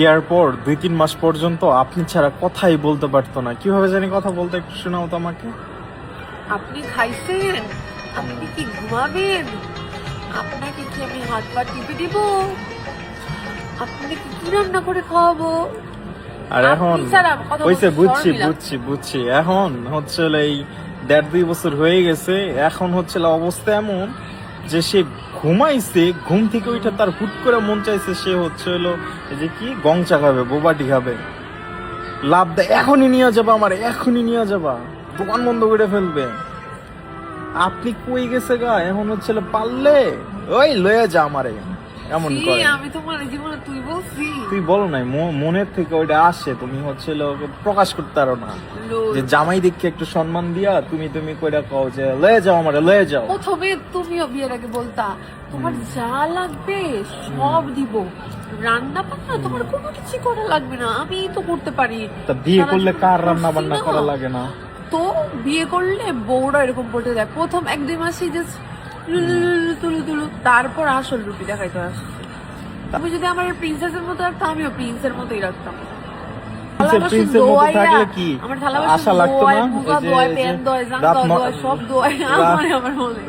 বিয়ার পর 2-3 মাস পর্যন্ত আপনি ছাড়া কথাই বলতে পারতো না। কিভাবে জানি কথা বলতে, একটু শোনাও তো আমাকে। আপনি খাইছেন? আপনি কি ঘুমাবেন? আপনাকে কি আমি হাত পা টিপে দিব? আপনাকে কি রান্না করে খাওয়াবো? আর এখন আপনি ছাড়া কথা হইছে, বলতে বুঝছি শরম লাগে। বুঝছি বুঝছি এখন হচ্ছে এই 1.5-2 বছর হয়ে গেছে। এখন হচ্ছে অবস্থা এমন যে সে ঘুমাইছে, ঘুম থেকে উঠে তার হুট করে মন চাইছে সে হচ্ছে এই যে কি গংচা খাবে, বোবাটি খাবে। লাভ দেয়, এখনই নিয়ে যাবা আমার, এখনই নিয়ে যাবা, দোকান বন্ধ করে ফেলবে। আপনি কই গেছে গা, এখন হচ্ছে পারলে ওই লয়ে যা আমারে, এমন ছি, করে। আমি তোমার জীবনে তুই বলছি? তুই বলো নাই, মনের থেকে ওইটা আসে, তুমি হচ্ছে ওকে প্রকাশ করতে পারো না। লোল। যে জামাই দেখে একটু সম্মান দিয়া তুমি তুমি কইরা কও যে লয়ে যাও আমারে, লয়ে যাও। প্রথমে তুমিও বিয়ের আগে বলতা তোমার যা লাগবে সব দিব, রান্না বান্না তোমার কোনো কিছু করা লাগবে না, আমি তো করতে পারি। তা বিয়ে সারা করলে জীবন কার করছি রান্না বান্না না। করা লাগে না? তো বিয়ে করলে বউরা এরকম বলতে যায় প্রথম 1-2 মাসে জাস্ট তুলু তুলু, তারপর আসল রূপী দেখাইতে আসছে। তুমি যদি আমার প্রিন্সেসের মতো রাখতো, আমিও প্রিন্সের মতোই রাখতাম। প্রিন্সের মতো থাকলে কি আমার থালা বাসন আশা লাগতো ধোয়, না? মুখা ওই যে- ধোয়, ওই যে প্যান ধোয়, জামা রাত ধোয়, সব ধোয়, আমার মনে